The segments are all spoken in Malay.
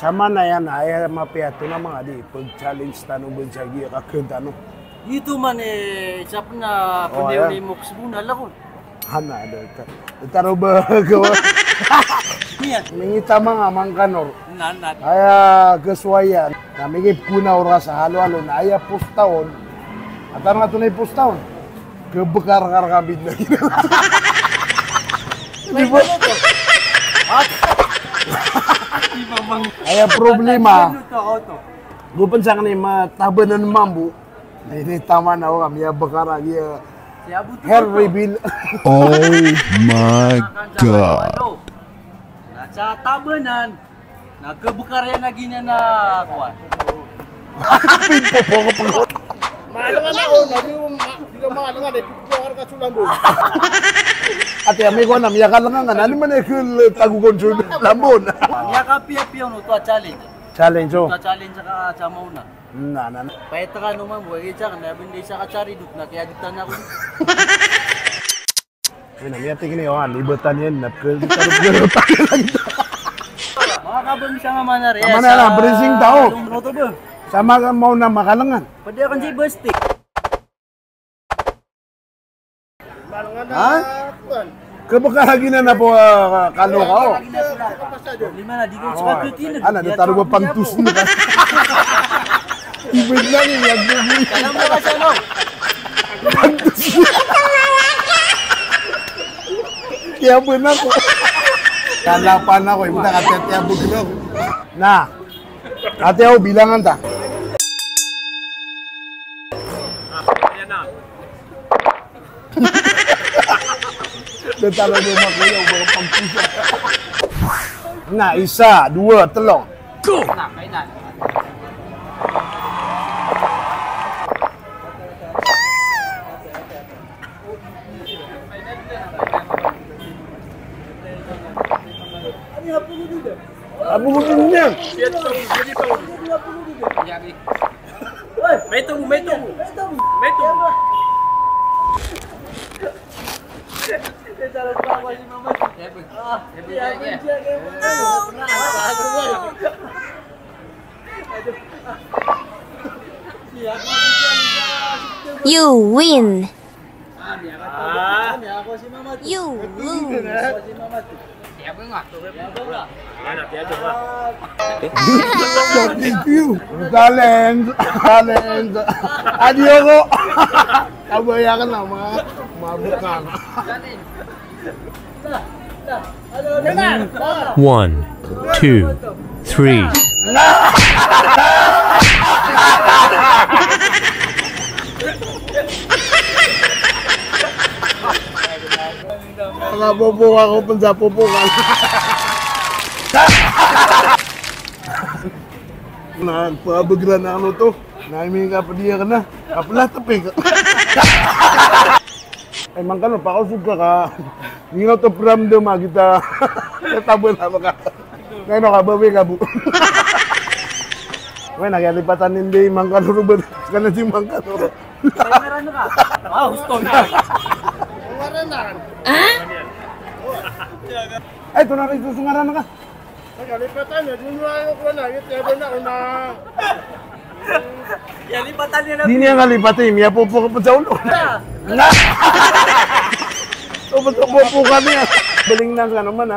Sama na yan, ay mapiato na mga di. Pag-challenge tanong ba siya, kakun tanong. Itu man siapa na pandai mo kesebuna lah kon. Hana ada. Taro ba gawa? Niya. Mingita mga mangkanor. Nanat. Aya keswayan. Na mingip kuna ora sa halo-halo na aya pustaon. Atar nga tunay pustaon. Kebekar-kar kabin na. Di ba? Aya problema. Gupan sa kanay matabanan mambu. Ini taman ako kami ya bekara dia hair reveal. Oh my god. Nah, sa tabanan. Nah, kebekaryan lagi niya na kuan. Maalangan ako, hindi ka maalangan eh. Pagkakar ka sulang doon. At yami ko na, miyakan lang nga. Ano man eh, tagugon sa lambon. Miyaka-piya-piya no, ito challenge. Challenge oh. Ito challenge sa mauna. Na. Pahit ka naman, buhay ka na, hindi siya kachari dut na, kaya dito na ako. Ay, namiya tingin niyo, libatan yan. Napagkarotan lang ito. Mga kabang siya nga manari. Tama na lang, bracing tao. Lumoto ba? Sama ka mau na makalangan. Pwede akong jibber stick. Ha? Kabakahagi na po kalo ka o. Lima na, di ko sa kakitin. Ano, nataro ba pantus mo ka? Ibig lang yung yagbubuhin. Alam mo ka siya, no? Pantus mo. Tiyabon ako. Kalapan ako, ibuta ka tiyabon ko. Na, ate ako, bilangan ta. Datalo mo makuya, mga pampusa. Na, isa, dua, telong. Go! Na, kainan. Apa bunyinya? Meto. You win. You lose. Thank you. Talent. Adiyo ko. Kabayakan na mabukan. 1, 2, 3. Nakapupuk ako pun sa pupukan. Nagpabagran na ano to. Naiming ka pa diya ka na. Kapala tapik. Ay man ka no, pakasug ka. Hindi nga to pramdam kita. Natabon na ka. Ngayon ka, bawi ka bu. Ngayon, nagyalipatan hindi mang kanuro ba? Kana si mang kanuro. Meron ka? Gusto na. Ay, ito na rin susungaran na ka. Kalipatan niya, dun lang ako na, ito na una. Lipatan niya na. Di niya nga lipatin, miya po ka pa sa ulo. Pupo ka niya. Baling na ka naman,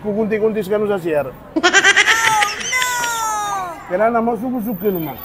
kukunti-kuntis ka sa CR. Oh no! Kaya na, masugusog ka naman.